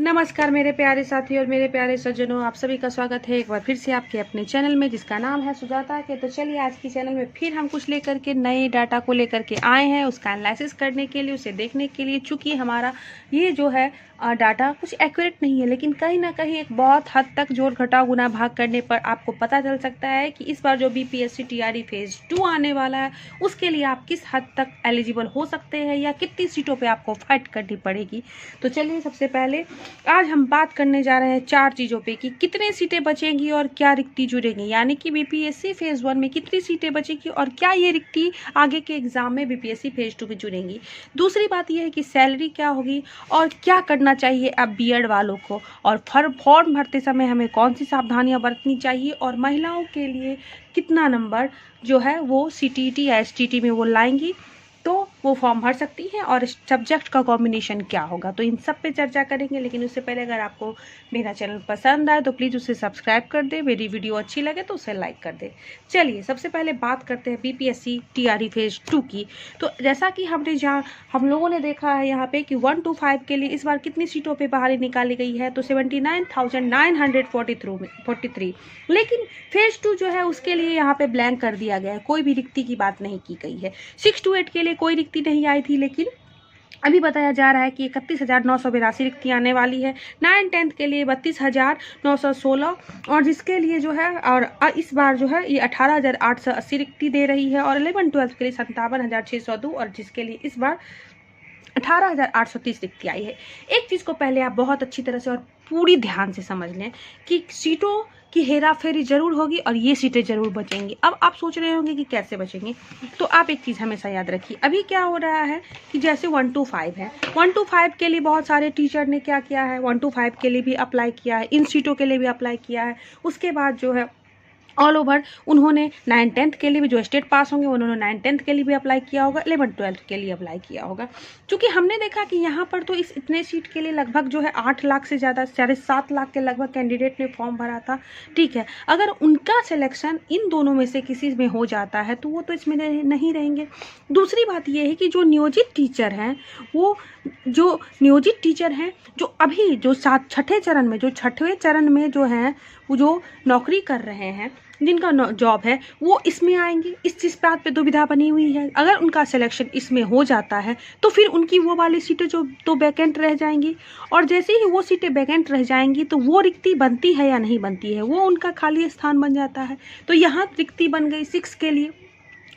नमस्कार मेरे प्यारे साथी और मेरे प्यारे सज्जनों, आप सभी का स्वागत है एक बार फिर से आपके अपने चैनल में जिसका नाम है सुजाता के। तो चलिए आज की चैनल में फिर हम कुछ लेकर के नए डाटा को लेकर के आए हैं, उसका एनालिसिस करने के लिए, उसे देखने के लिए। चूँकि हमारा ये जो है डाटा कुछ एक्यूरेट नहीं है, लेकिन कहीं ना कहीं एक बहुत हद तक जोड़ घटाव गुना भाग करने पर आपको पता चल सकता है कि इस बार जो बीपीएससी टीआरई फेज 2 आने वाला है उसके लिए आप किस हद तक एलिजिबल हो सकते हैं या कितनी सीटों पे आपको फाइट करनी पड़ेगी। तो चलिए सबसे पहले आज हम बात करने जा रहे हैं 4 चीज़ों पे कि कितने सीटें बचेंगी और क्या रिक्ति जुड़ेंगी, यानी कि बीपीएससी फेज 1 में कितनी सीटें बचेंगी और क्या ये रिक्ति आगे के एग्जाम में बीपीएससी फेज 2 में जुड़ेंगी। दूसरी बात यह है कि सैलरी क्या होगी और क्या करना चाहिए अब बीएड वालों को, और फॉर्म भरते समय हमें कौन सी सावधानियां बरतनी चाहिए, और महिलाओं के लिए कितना नंबर जो है वो सीटीटी या एसटीटी में वो लाएंगी तो वो फॉर्म भर सकती हैं, और सब्जेक्ट का कॉम्बिनेशन क्या होगा। तो इन सब पे चर्चा करेंगे, लेकिन उससे पहले अगर आपको मेरा चैनल पसंद आए तो प्लीज़ उसे सब्सक्राइब कर दे, मेरी वीडियो अच्छी लगे तो उसे लाइक कर दे। चलिए सबसे पहले बात करते हैं बीपीएससी टीआरई फेज 2 की। तो जैसा कि हम लोगों ने देखा है यहाँ पे कि 1 to 5 के लिए इस बार कितनी सीटों पर बहाली निकाली गई है, तो 79,943। लेकिन फेज 2 जो है उसके लिए यहाँ पे ब्लैंक कर दिया गया है, कोई भी रिक्ति की बात नहीं की गई है। 6 to 8 के लिए कोई रिक्ति नहीं आई थी, लेकिन अभी बताया जा रहा है कि 31,982 रिक्ति आने वाली है। 9-10 के लिए 32,916, और जिसके लिए जो है और इस बार जो है ये 18,880 रिक्ति दे रही है, और 11-12 के लिए 57,602, और जिसके लिए इस बार 18,830 रिक्ति आई है। एक चीज़ को पहले आप बहुत अच्छी तरह से और पूरी ध्यान से समझ लें कि सीटों की हेराफेरी जरूर होगी और ये सीटें जरूर बचेंगी। अब आप सोच रहे होंगे कि कैसे बचेंगी, तो आप एक चीज़ हमेशा याद रखिए। अभी क्या हो रहा है कि जैसे 1 to 5 है, 1 to 5 के लिए बहुत सारे टीचर ने क्या किया है, 1 to 5 के लिए भी अप्लाई किया है, इन सीटों के लिए भी अप्लाई किया है। उसके बाद जो है ऑल ओवर उन्होंने 9-10 के लिए भी, जो स्टेट पास होंगे उन्होंने 9-10 के लिए भी अप्लाई किया होगा, 11-12 के लिए अप्लाई किया होगा। क्योंकि हमने देखा कि यहाँ पर तो इस इतने सीट के लिए लगभग जो है 8 लाख से ज़्यादा, 7.5 लाख के लगभग कैंडिडेट ने फॉर्म भरा था। ठीक है, अगर उनका सिलेक्शन इन दोनों में से किसी में हो जाता है तो वो तो इसमें नहीं रहेंगे। दूसरी बात ये है कि जो नियोजित टीचर हैं, वो जो नियोजित टीचर हैं जो अभी जो छठे चरण में जो हैं वो जो नौकरी कर रहे हैं, जिनका जॉब है, वो इसमें आएंगे। इस चीज़ बात पे दुविधा बनी हुई है। अगर उनका सिलेक्शन इसमें हो जाता है तो फिर उनकी वो वाली सीटें जो तो वैकेंट रह जाएंगी, और जैसे ही वो सीटें वैकेंट रह जाएंगी तो वो रिक्ति बनती है या नहीं बनती है, वो उनका खाली स्थान बन जाता है। तो यहाँ रिक्ति बन गई 6 के लिए,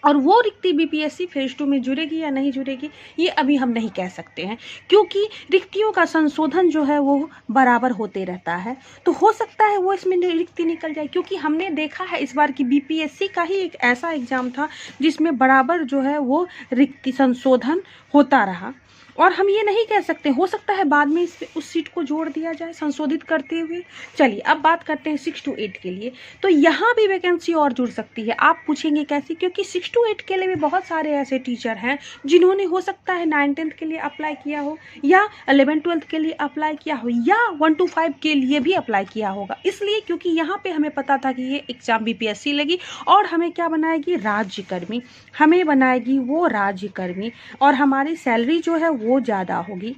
और वो रिक्ति बीपीएससी फेज 2 में जुड़ेगी या नहीं जुड़ेगी ये अभी हम नहीं कह सकते हैं, क्योंकि रिक्तियों का संशोधन जो है वो बराबर होते रहता है। तो हो सकता है वो इसमें रिक्ति निकल जाए, क्योंकि हमने देखा है इस बार की बीपीएससी का ही एक ऐसा एग्ज़ाम था जिसमें बराबर जो है वो रिक्ति संशोधन होता रहा, और हम ये नहीं कह सकते, हो सकता है बाद में उस सीट को जोड़ दिया जाए संशोधित करते हुए। चलिए अब बात करते हैं 6 to 8 के लिए। तो यहाँ भी वैकेंसी और जुड़ सकती है। आप पूछेंगे कैसे, क्योंकि 6 to 8 के लिए भी बहुत सारे ऐसे टीचर हैं जिन्होंने हो सकता है 9-10 के लिए अप्लाई किया हो, या 11-12 के लिए अप्लाई किया हो, या 1 to 5 के लिए भी अप्लाई किया होगा। इसलिए क्योंकि यहाँ पर हमें पता था कि ये एग्ज़ाम बीपीएससी लगी और हमें क्या बनाएगी, राज्यकर्मी, हमें बनाएगी वो राज्यकर्मी, और हमारी सैलरी जो है वो ज़्यादा होगी।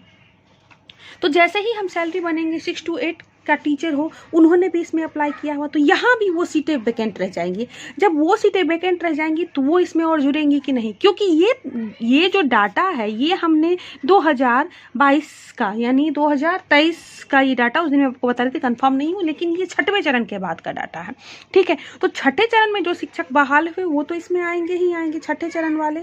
तो जैसे ही हम सैलरी बनेंगे 6 to 8 का टीचर हो, उन्होंने भी इसमें अप्लाई किया हुआ, तो यहाँ भी वो सीटें वैकेंट रह जाएंगी। जब वो सीटें वैकेंट रह जाएंगी तो वो इसमें और जुड़ेंगी कि नहीं, क्योंकि ये जो डाटा है ये हमने 2022 का यानी 2023 का ये डाटा उस दिन मैं आपको बता रही थी, कंफर्म नहीं हूँ, लेकिन ये 6वें चरण के बाद का डाटा है। ठीक है, तो 6ठे चरण में जो शिक्षक बहाल हुए वो तो इसमें आएंगे ही आएंगे, 6ठे चरण वाले।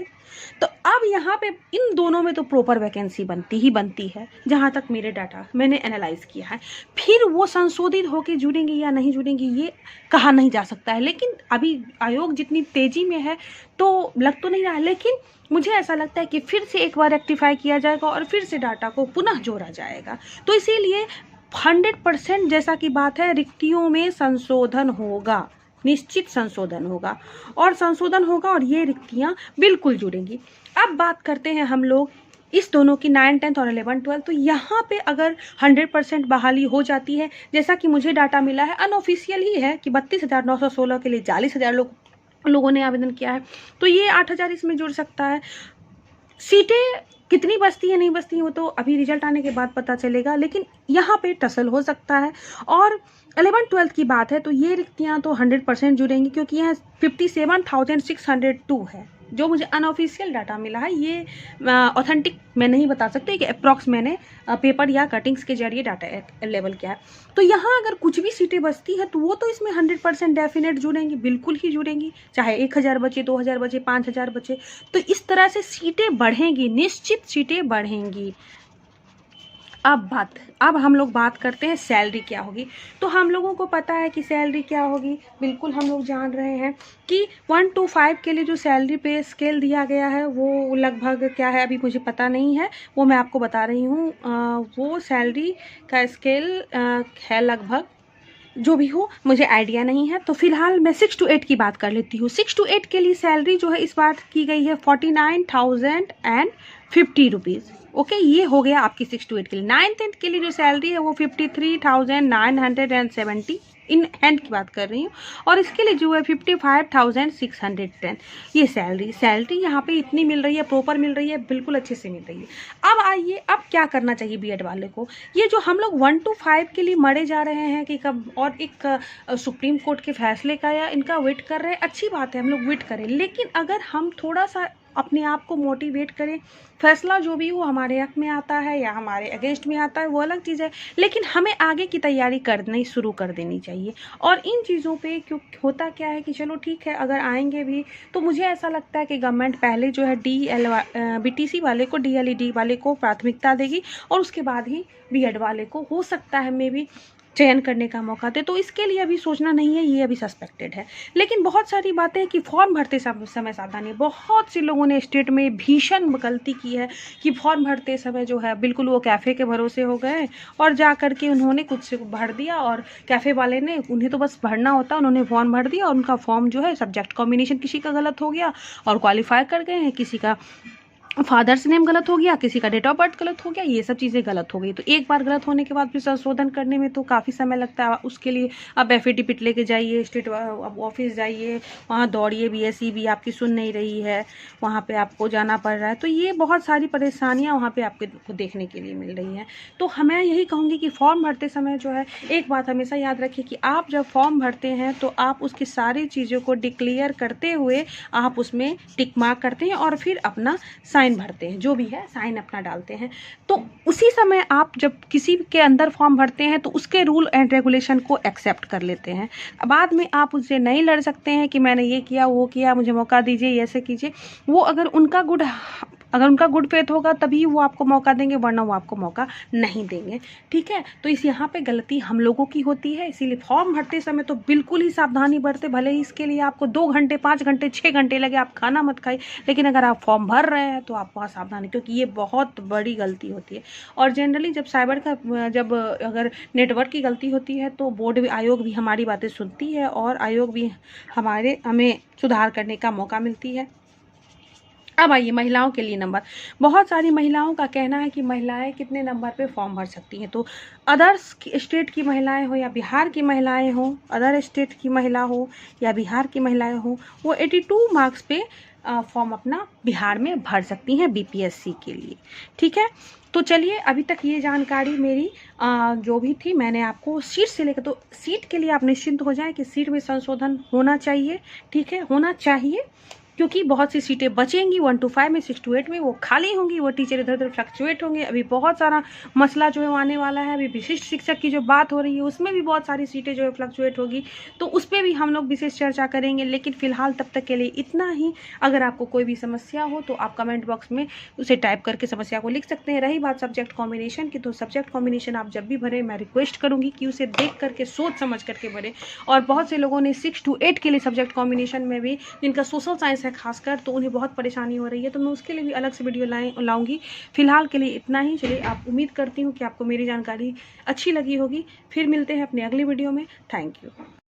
तो अब यहाँ पे इन दोनों में तो प्रॉपर वैकेंसी बनती है, जहाँ तक मेरे डाटा मैंने एनालाइज किया है। फिर वो संशोधित होकर जुड़ेंगी या नहीं जुड़ेंगी ये कहा नहीं जा सकता है, लेकिन अभी आयोग जितनी तेज़ी में है तो लग तो नहीं रहा है, लेकिन मुझे ऐसा लगता है कि फिर से एक बार रेक्टिफाई किया जाएगा और फिर से डाटा को पुनः जोड़ा जाएगा। तो इसीलिए 100% जैसा कि बात है, रिक्तियों में संशोधन होगा, निश्चित संशोधन होगा, और ये रिक्तियां बिल्कुल जुड़ेंगी। अब बात करते हैं हम लोग इस दोनों की 9-10 और 11-12। तो यहाँ पे अगर 100% बहाली हो जाती है, जैसा कि मुझे डाटा मिला है, अनऑफिशियल ही है कि 32,916 के लिए 40,000 लोगों ने आवेदन किया है, तो ये 8,000 इसमें जुड़ सकता है। सीटें कितनी बचती है नहीं बचती है वो तो अभी रिजल्ट आने के बाद पता चलेगा, लेकिन यहाँ पे टसल हो सकता है। और 11th-12th की बात है तो ये रिक्तियाँ तो 100% जुड़ेंगी, क्योंकि यहाँ 57,602 है जो मुझे अनऑफिशियल डाटा मिला है। ये ऑथेंटिक मैं नहीं बता सकती कि अप्रॉक्स मैंने पेपर या कटिंग्स के जरिए डाटा लेवल किया है। तो यहाँ अगर कुछ भी सीटें बचती है तो वो तो इसमें 100% डेफिनेट जुड़ेंगी, बिल्कुल ही जुड़ेंगी, चाहे 1000 बचे, 2000 बचे, 5000 बचे। तो इस तरह से सीटें बढ़ेंगी, निश्चित सीटें बढ़ेंगी। अब हम लोग बात करते हैं सैलरी क्या होगी। तो हम लोगों को पता है कि सैलरी क्या होगी, बिल्कुल हम लोग जान रहे हैं कि 1 to 5 के लिए जो सैलरी पे स्केल दिया गया है वो लगभग क्या है अभी मुझे पता नहीं है, वो मैं आपको बता रही हूँ। वो सैलरी का स्केल है लगभग, जो भी हो मुझे आइडिया नहीं है। तो फिलहाल मैं 6 to 8 की बात कर लेती हूँ। 6 to 8 के लिए सैलरी जो है इस बार की गई है 49,050 रुपीज़। ओके, ये हो गया आपकी 6 to 8 के लिए। 9th के लिए जो सैलरी है वो 53,970 इन हैंड की बात कर रही हूँ, और इसके लिए जो है 55,610 ये सैलरी यहाँ पे इतनी मिल रही है, प्रॉपर मिल रही है, बिल्कुल अच्छे से मिल रही है। अब आइए, अब क्या करना चाहिए बीएड वाले को। ये जो हम लोग 1 to 5 के लिए मरे जा रहे हैं कि कब, और एक सुप्रीम कोर्ट के फैसले का या इनका वेट कर रहे हैं, अच्छी बात है, हम लोग वेट करें, लेकिन अगर हम थोड़ा सा अपने आप को मोटिवेट करें, फैसला जो भी वो हमारे हक में आता है या हमारे अगेंस्ट में आता है वो अलग चीज़ है, लेकिन हमें आगे की तैयारी करनी शुरू कर देनी चाहिए। और इन चीज़ों पे क्यों होता क्या है कि चलो ठीक है, अगर आएंगे भी तो मुझे ऐसा लगता है कि गवर्नमेंट पहले जो है बीटीसी वाले को, डीएलईडी वाले को प्राथमिकता देगी, और उसके बाद ही बीएड वाले को हो सकता है मे भी चयन करने का मौका दे। तो इसके लिए अभी सोचना नहीं है, ये अभी सस्पेक्टेड है। लेकिन बहुत सारी बातें हैं कि फॉर्म भरते समय सावधानी। बहुत से लोगों ने स्टेट में भीषण गलती की है कि फॉर्म भरते समय जो है बिल्कुल वो कैफ़े के भरोसे हो गए और जा कर के उन्होंने कुछ भर दिया, और कैफ़े वाले ने, उन्हें तो बस भरना होता, उन्होंने फॉर्म भर दिया और उनका फॉर्म जो है सब्जेक्ट कॉम्बिनेशन किसी का गलत हो गया और क्वालिफाई कर गए हैं, किसी का फादर्स नेम गलत हो गया, किसी का डेट ऑफ बर्थ गलत हो गया, ये सब चीज़ें गलत हो गई। तो एक बार गलत होने के बाद फिर संशोधन करने में तो काफ़ी समय लगता है। उसके लिए आप एफिडेविट लेके जाइए, स्टेट ऑफिस जाइए, वहाँ दौड़िए, बीएसई भी आपकी सुन नहीं रही है, वहाँ पे आपको जाना पड़ रहा है। तो ये बहुत सारी परेशानियाँ वहाँ पे आपको देखने के लिए मिल रही हैं। तो मैं यही कहूँगी कि फॉर्म भरते समय जो है एक बात हमेशा याद रखिए कि आप जब फॉर्म भरते हैं तो आप उसकी सारी चीज़ों को डिक्लेयर करते हुए आप उसमें टिक मार्क करते हैं और फिर अपना साइन भरते हैं, जो भी है साइन अपना डालते हैं। तो उसी समय आप जब किसी के अंदर फॉर्म भरते हैं तो उसके रूल एंड रेगुलेशन को एक्सेप्ट कर लेते हैं। बाद में आप उससे नहीं लड़ सकते हैं कि मैंने ये किया, वो किया, मुझे मौका दीजिए, ऐसे कीजिए। वो अगर उनका गुड फेथ होगा तभी वो आपको मौका देंगे, वरना वो आपको मौका नहीं देंगे। ठीक है, तो इस यहाँ पे गलती हम लोगों की होती है। इसीलिए फॉर्म भरते समय तो बिल्कुल ही सावधानी बरते, भले ही इसके लिए आपको 2 घंटे, 5 घंटे, 6 घंटे लगे, आप खाना मत खाइए, लेकिन अगर आप फॉर्म भर रहे हैं तो आप वहाँ सावधानी, क्योंकि ये बहुत बड़ी गलती होती है। और जनरली जब अगर नेटवर्क की गलती होती है तो बोर्ड आयोग भी हमारी बातें सुनती है और आयोग भी हमें सुधार करने का मौका मिलती है। अब आइए महिलाओं के लिए नंबर। बहुत सारी महिलाओं का कहना है कि महिलाएं कितने नंबर पे फॉर्म भर सकती हैं। तो अदर स्टेट की महिलाएं हो या बिहार की महिलाएं हो, अदर स्टेट की महिला हो या बिहार की महिलाएं हो, वो 82 मार्क्स पे फॉर्म अपना बिहार में भर सकती हैं बीपीएससी के लिए। ठीक है, तो चलिए अभी तक ये जानकारी मेरी जो भी थी मैंने आपको सीट से लेकर, तो सीट के लिए आप निश्चिंत हो जाएं कि सीट में संशोधन होना चाहिए। ठीक है, होना चाहिए, क्योंकि बहुत सी सीटें बचेंगी 1 to 5 में, 6 to 8 में वो खाली होंगी, वो टीचर इधर उधर फ्लक्चुएट होंगे। अभी बहुत सारा मसला जो है आने वाला है, अभी विशिष्ट शिक्षक की जो बात हो रही है उसमें भी बहुत सारी सीटें जो है फ्लक्चुएट होगी, तो उस पर भी हम लोग विशेष चर्चा करेंगे। लेकिन फिलहाल तब तक के लिए इतना ही। अगर आपको कोई भी समस्या हो तो आप कमेंट बॉक्स में उसे टाइप करके समस्या को लिख सकते हैं। रही बात सब्जेक्ट कॉम्बिनेशन की, तो सब्जेक्ट कॉम्बिनेशन आप जब भी भरें मैं रिक्वेस्ट करूँगी कि उसे देख करके सोच समझ करके भरें। और बहुत से लोगों ने 6 to 8 के लिए सब्जेक्ट कॉम्बिनेशन में भी, जिनका सोशल साइंस है खासकर, तो उन्हें बहुत परेशानी हो रही है, तो मैं उसके लिए भी अलग से वीडियो लाऊंगी। फिलहाल के लिए इतना ही। चलिए, आप उम्मीद करती हूँ कि आपको मेरी जानकारी अच्छी लगी होगी। फिर मिलते हैं अपने अगली वीडियो में। Thank you.